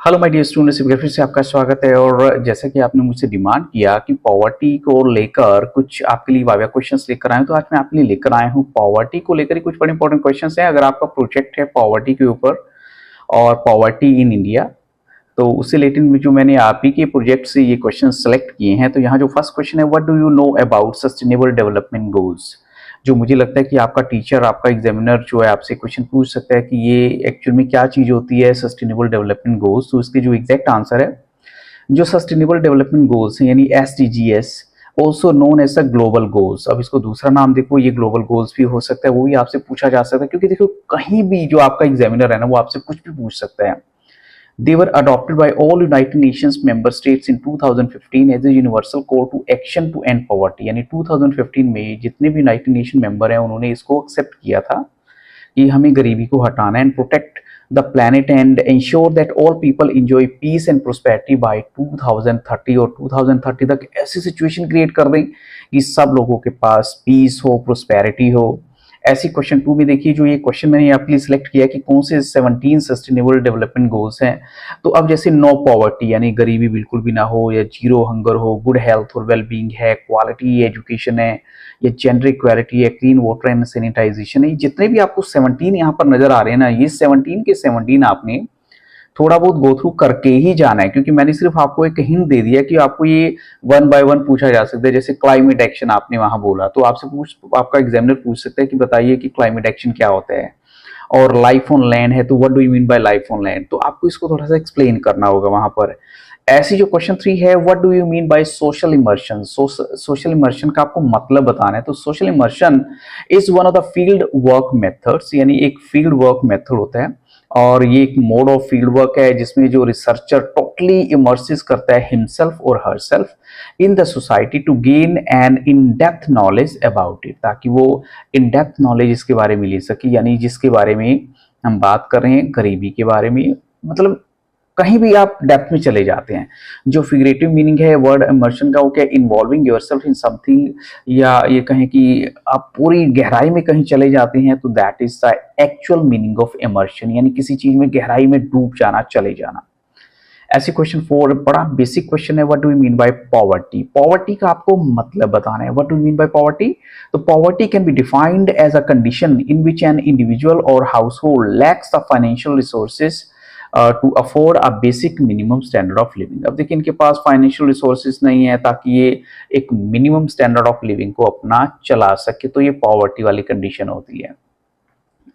Hello my dear students, एक बार फिर से आपका स्वागत है। और जैसा कि आपने मुझसे डिमांड किया कि पॉवर्टी को लेकर कुछ आपके लिए वाइवा क्वेश्चंस लेकर आए, तो आज मैं आपके लिए लेकर आया हूं पॉवर्टी को लेकर ही कुछ बड़े इंपॉर्टेंट क्वेश्चंस हैं। अगर आपका प्रोजेक्ट है पॉवर्टी के ऊपर और पॉवर्टी इन इंडिया, तो उससे रिलेटेड में जो मैंने आप ही के प्रोजेक्ट से ये क्वेश्चन सेलेक्ट किए हैं। तो यहाँ जो फर्स्ट क्वेश्चन है, what do you know about sustainable development goals, जो मुझे लगता है कि आपका टीचर, आपका एग्जामिनर जो है आपसे क्वेश्चन पूछ सकता है कि ये एक्चुअल में क्या चीज होती है सस्टेनेबल डेवलपमेंट गोल्स। तो इसके जो एग्जैक्ट आंसर है, जो सस्टेनेबल डेवलपमेंट गोल्स हैं यानी SDGs, also known as the global goals. अब इसको दूसरा नाम देखो, ये ग्लोबल गोल्स भी हो सकता है, वो भी आपसे पूछा जा सकता है, क्योंकि देखो कहीं भी जो आपका एग्जामिनर है ना, वो आपसे कुछ भी पूछ सकता है। They were adopted by all United Nations member states in 2015 as a universal call to action to end poverty। यानी 2015 में जितने भी यूनाइटेड नेशन मेंबर हैं उन्होंने इसको एक्सेप्ट किया था कि हमें गरीबी को हटाना है, and protect the planet and ensure that all people enjoy peace and prosperity by 2030। और 2030 तक ऐसी सिचुएशन क्रिएट कर दें कि सब लोगों के पास पीस हो, प्रोस्पेरिटी हो। ऐसी क्वेश्चन 2 में देखिए, जो ये क्वेश्चन मैंने आपके लिए सिलेक्ट किया कि कौन से 17 सस्टेनेबल डेवलपमेंट गोल्स हैं। तो अब जैसे नो पॉवर्टी यानी गरीबी बिल्कुल भी ना हो, या जीरो हंगर हो, गुड हेल्थ और वेलबींग है, क्वालिटी एजुकेशन है, या जेंडर इक्वालिटी है, क्लीन वाटर एंड सैनिटाइजेशन है, जितने भी आपको 17 यहाँ पर नजर आ रहे हैं ना, ये 17 के 17 आपने थोड़ा बहुत गो थ्रू करके ही जाना है, क्योंकि मैंने सिर्फ आपको एक हिंट दे दिया कि आपको ये 1 बाय 1 पूछा जा सकता है। जैसे क्लाइमेट एक्शन आपने वहां बोला, तो आपका एग्जामिनर पूछ सकता है कि बताइए कि क्लाइमेट एक्शन क्या होता है। और लाइफ ऑन लैंड है, तो what do you mean bye life on land, तो आपको इसको थोड़ा सा एक्सप्लेन करना होगा वहां पर। ऐसी जो क्वेश्चन 3 है, what do you mean by social immersion, social immersion का आपको मतलब बताना है। तो social immersion is one of the field work methods, यानी एक फील्ड वर्क मेथड होता है, और ये एक मोड ऑफ फील्ड वर्क है जिसमें जो रिसर्चर टोटली इमर्सिस करता है हिमसेल्फ और herself in the society to gain an in depth knowledge about it, ताकि वो इन डेप्थ नॉलेज इसके बारे में ले सके। यानी जिसके बारे में हम बात कर रहे हैं, गरीबी के बारे में, मतलब कहीं भी आप डेप्थ में चले जाते हैं। जो फिगरेटिव मीनिंग है वर्ड इमर्शन का, वो क्या, इन्वॉल्विंग योरसेल्फ इन समथिंग, या ये कहें कि आप पूरी गहराई में कहीं चले जाते हैं, तो that is the actual meaning of immersion, यानी किसी चीज में गहराई में डूब जाना, चले जाना। ऐसे क्वेश्चन 4 बड़ा बेसिक क्वेश्चन है, what do you mean by poverty. Poverty का आपको मतलब बताना है, what do you mean by poverty. तो poverty can be defined as a condition in which an individual और household lacks the financial resources to afford a basic minimum standard of living. अब देखिए इनके पास financial resources नहीं है ताकि ये एक मिनिमम स्टैंडर्ड ऑफ लिविंग को अपना चला सके, तो ये पॉवर्टी वाली कंडीशन होती है।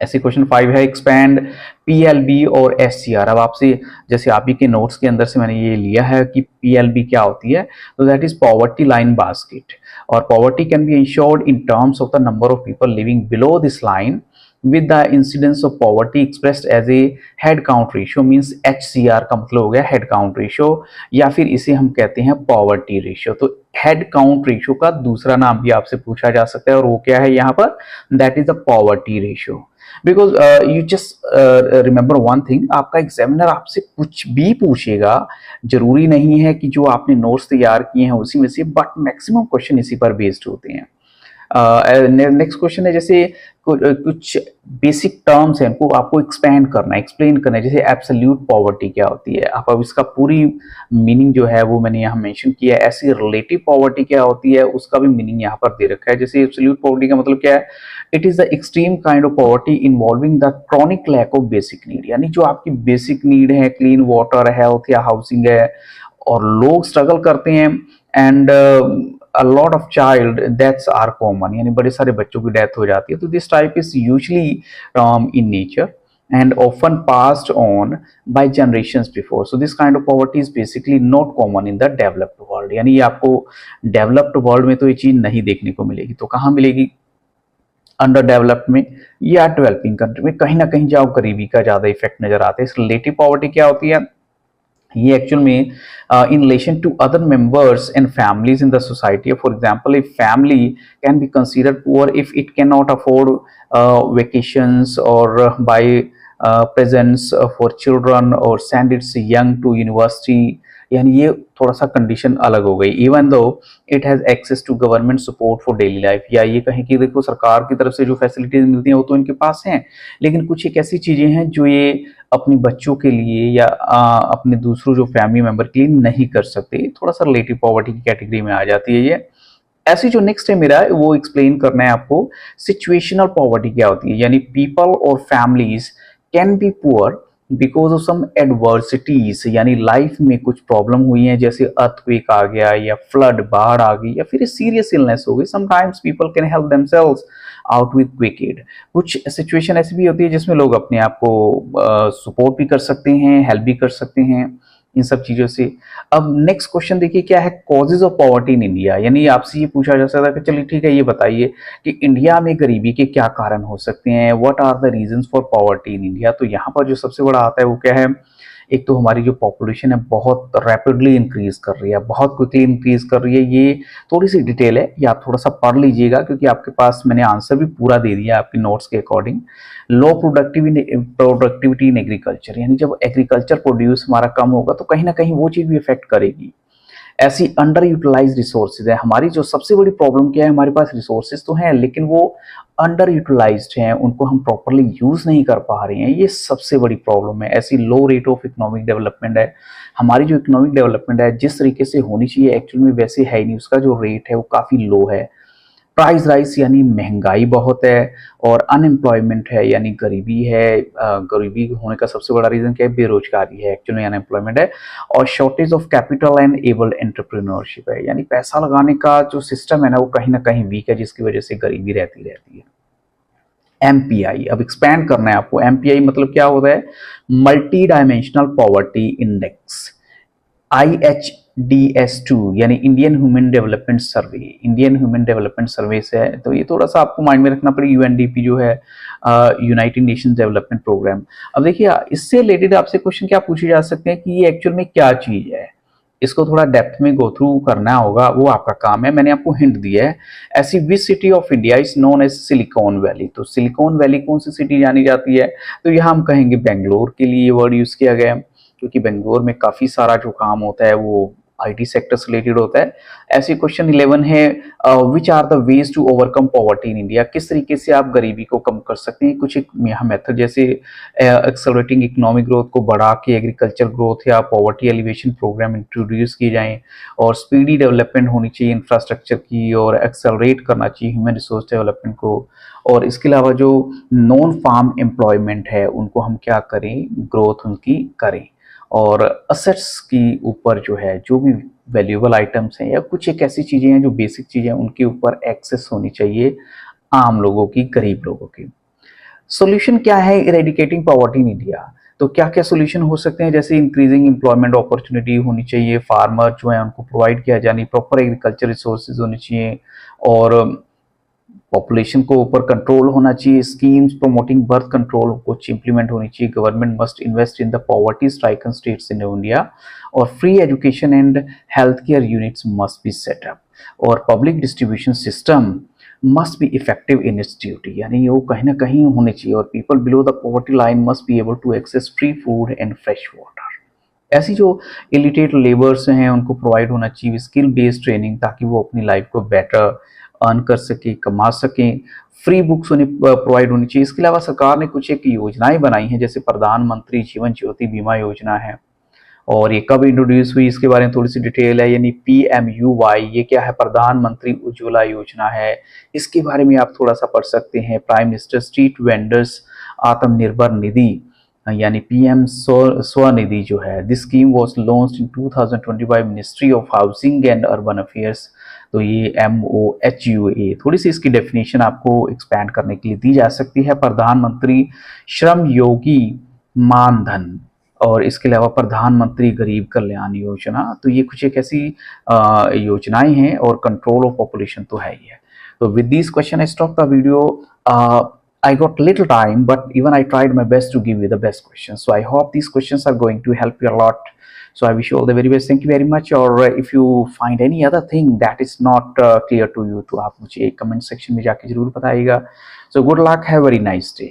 ऐसे क्वेश्चन 5 है, एक्सपैंड PLB और SCR। अब आपसे, जैसे आप ही के नोट्स के अंदर से मैंने ये लिया है कि PLB क्या होती है, तो that is poverty line basket. और poverty can be insured in terms of the number of people living below this line with the incidence of poverty expressed as a head count ratio, means HCR का मतलब हो गया head count ratio, या फिर इसे हम कहते हैं poverty ratio। तो head count ratio का दूसरा नाम भी आपसे पूछा जा सकता है, और वो क्या है यहाँ पर, that is the poverty ratio। Because you just remember one thing, आपका एग्जामिनर आपसे कुछ भी पूछेगा, जरूरी नहीं है कि जो आपने नोट्स तैयार किए हैं उसी में से, बट मैक्सिमम क्वेश्चन इसी पर बेस्ड होते हैं। नेक्स्ट क्वेश्चन है, जैसे कुछ बेसिक टर्म्स हैं, उनको आपको एक्सपेंड करना है, एक्सप्लेन करना है। जैसे एब्सोल्यूट पॉवर्टी क्या होती है, आप अब इसका पूरी मीनिंग जो है वो मैंने यहाँ मेंशन किया है। ऐसी रिलेटिव पॉवर्टी क्या होती है, उसका भी मीनिंग यहाँ पर दे रखा है। जैसे एब्सोल्यूट पॉवर्टी का मतलब क्या है, it is the extreme kind of poverty involving the chronic lack of basic need, यानी जो आपकी बेसिक नीड है, क्लीन वाटर, हेल्थ या हाउसिंग है, और लोग स्ट्रगल करते हैं, and a lot of child deaths are common, यानी बड़े सारे बच्चों की डेथ हो जाती है। तो this type is usually in nature and often passed on by generations before, so this kind of poverty is basically not common in the developed world। यानी ये आपको डेवलप्ड वर्ल्ड में तो ये चीज नहीं देखने को मिलेगी, तो कहाँ मिलेगी, अंडर डेवलप्ड में या डेवलपिंग कंट्री में, कहीं ना कहीं जाओ गरीबी का ज्यादा इफेक्ट नजर आता है। इस रिलेटिव पॉवर्टी क्या होती है, ये एक्चुअल में in relation to other members and families in the society। For example, a family can be considered poor if it cannot afford vacations or buy presents for children or send its young to university, यानी ये थोड़ा सा condition अलग हो गई। Even though it has access to government support for daily life, या ये कहें कि देखो सरकार की तरफ से जो फैसिलिटीज मिलती हैं वो तो इनके पास हैं, लेकिन कुछ एक ऐसी चीज़ें हैं जो ये अपने बच्चों के लिए या अपने दूसरों जो फैमिली मेंबर के लिए नहीं कर सकते। थोड़ा सा रिलेटिव पॉवर्टी की कैटेगरी में आ जाती है ये। ऐसी जो नेक्स्ट है मेरा वो एक्सप्लेन करना है आपको, सिचुएशनल पॉवर्टी क्या होती है, यानी पीपल और families can be poor because of some adversities, यानी लाइफ में कुछ प्रॉब्लम हुई है, जैसे अर्थक्वेक आ गया या फ्लड बाढ़ आ गई या फिर सीरियस इलनेस हो गई। Sometimes people can help themselves out with quick aid. कुछ सिचुएशन ऐसी भी होती है जिसमें लोग अपने आप को सपोर्ट भी कर सकते हैं, हेल्प भी कर सकते हैं इन सब चीजों से। अब नेक्स्ट क्वेश्चन देखिए क्या है, causes of poverty in India, यानी आपसे ये पूछा जा सकता है कि चलिए ठीक है ये बताइए कि इंडिया में गरीबी के क्या कारण हो सकते हैं, what are the reasons for poverty in India. तो यहाँ पर जो सबसे बड़ा आता है वो क्या है, एक तो हमारी जो पॉपुलेशन है बहुत रैपिडली इंक्रीज कर रही है, बहुत क्विकली इंक्रीज कर रही है। ये थोड़ी सी डिटेल है, ये आप थोड़ा सा पढ़ लीजिएगा क्योंकि आपके पास मैंने आंसर भी पूरा दे दिया आपके नोट्स के according. Low productivity in agriculture, यानी जब एग्रीकल्चर प्रोड्यूस हमारा कम होगा तो कहीं ना कहीं वो चीज़ भी इफेक्ट करेगी। ऐसी अंडर यूटिलाइज रिसोर्सेज है, हमारी जो सबसे बड़ी प्रॉब्लम क्या है, हमारे पास रिसोर्सेज तो हैं लेकिन वो अंडर यूटिलाइज्ड हैं, उनको हम प्रॉपरली यूज नहीं कर पा रहे हैं, ये सबसे बड़ी प्रॉब्लम है। ऐसी लो रेट ऑफ इकोनॉमिक डेवलपमेंट है, हमारी जो इकोनॉमिक डेवलपमेंट है जिस तरीके से होनी चाहिए एक्चुअल में वैसे है नहीं, उसका जो रेट है वो काफ़ी लो है। प्राइस राइज यानी महंगाई बहुत है, और अनएम्प्लॉयमेंट है यानी गरीबी है। गरीबी होने का सबसे बड़ा रीजन क्या है, बेरोजगारी है, एक्चुअली अनएम्प्लॉयमेंट है। और shortage of capital and abled entrepreneurship है, यानी पैसा लगाने का जो सिस्टम है ना वो कहीं ना कहीं वीक है, जिसकी वजह से गरीबी रहती है। एमपीआई, अब एक्सपैंड करना है आपको। एमपीआई मतलब क्या होता है, multi dimensional poverty index. IHDS2 यानी इंडियन ह्यूमन डेवलपमेंट सर्वे, इंडियन ह्यूमन डेवलपमेंट सर्वे से है, तो ये थोड़ा सा आपको माइंड में रखना पड़ेगा। यूएनडीपी जो है यूनाइटेड नेशंस डेवलपमेंट प्रोग्राम। अब देखिए इससे रिलेटेड आपसे क्वेश्चन क्या पूछे जा सकते हैं कि ये एक्चुअल में क्या चीज है, इसको थोड़ा डेप्थ में गो थ्रू करना होगा, वो आपका काम है। मैंने आपको हिंट दिया है। ऐसी which city of India is known as Silicon Valley, तो सिलिकॉन वैली कौन सी सिटी जानी जाती है, तो यहाँ हम कहेंगे बेंगलोर के लिए ये वर्ड यूज किया गया है, क्योंकि बेंगलोर में काफी सारा जो काम होता है वो आईटी सेक्टर से रिलेटेड होता है। ऐसे क्वेश्चन 11 है, which are the ways to overcome poverty in India, किस तरीके से आप गरीबी को कम कर सकते हैं। कुछ एक यहाँ मेथड जैसे एक्सेलरेटिंग इकोनॉमिक ग्रोथ को बढ़ा के एग्रीकल्चर ग्रोथ या पॉवर्टी एलिवेशन प्रोग्राम इंट्रोड्यूस किए जाएं, और स्पीडी डेवलपमेंट होनी चाहिए इंफ्रास्ट्रक्चर की, और एक्सेलरेट करना चाहिए ह्यूमन रिसोर्स डेवलपमेंट को। और इसके अलावा जो नॉन फार्म एम्प्लॉयमेंट है उनको हम क्या करें, ग्रोथ उनकी करें। और असेट्स की ऊपर जो है जो भी वैल्यूएबल आइटम्स हैं या कुछ एक ऐसी चीज़ें हैं जो बेसिक चीज़ें हैं उनके ऊपर एक्सेस होनी चाहिए आम लोगों की, गरीब लोगों की। सॉल्यूशन क्या है इरेडिकेटिंग पॉवर्टी इन इंडिया, तो क्या क्या सॉल्यूशन हो सकते हैं, जैसे इंक्रीजिंग एम्प्लॉयमेंट अपॉर्चुनिटी होनी चाहिए, फार्मर जो है उनको प्रोवाइड किया जानी, प्रॉपर एग्रीकल्चर रिसोर्सेज होनी चाहिए, और पॉपुलेशन को ऊपर कंट्रोल होना चाहिए। स्कीम्स प्रमोटिंग बर्थ कंट्रोल कुछ इंप्लीमेंट होनी चाहिए। Government must invest in the poverty stricken states in India, और free education and health care units must be set up, और public distribution system must be effective in its duty, यानी वो कहीं ना कहीं होने चाहिए। और people below the poverty line must be able to access free food and fresh water. ऐसी जो इलिटेट लेबर्स हैं उनको प्रोवाइड होना चाहिए स्किल बेस्ड ट्रेनिंग, ताकि वो अपनी लाइफ को बेटर अर्न कर सके, कमा सकें। फ्री बुक्स उन्हें प्रोवाइड होनी चाहिए। इसके अलावा सरकार ने कुछ एक योजनाएं बनाई हैं, जैसे प्रधानमंत्री जीवन ज्योति बीमा योजना है, और ये कब इंट्रोड्यूस हुई इसके बारे में थोड़ी सी डिटेल है। यानी PMUY ये क्या है, प्रधानमंत्री उज्ज्वला योजना है, इसके बारे में आप थोड़ा सा पढ़ सकते हैं। Prime minister street vendors Atmanirbhar Nidhi यानी PM स्वनिधि जो है, this scheme was launched in 2020 by ministry of housing and urban affairs, तो ये MOHUA। थोड़ी सी इसकी डेफिनेशन आपको एक्सपैंड करने के लिए दी जा सकती है। प्रधानमंत्री श्रम योगी मानधन, और इसके अलावा प्रधानमंत्री गरीब कल्याण योजना, तो ये कुछ एक ऐसी योजनाएं हैं, और कंट्रोल ऑफ पॉपुलेशन तो है ही है। तो with this question I stop the video. I got little time, but even I tried my best to give you the best questions. So I hope these questions are going to help you a lot. So I wish you all the very best. Thank you very much. Or if you find any other thing that is not clear to you, तो आप मुझे comment section में जाके जरूर बताइएगा. So good luck. Have a very nice day.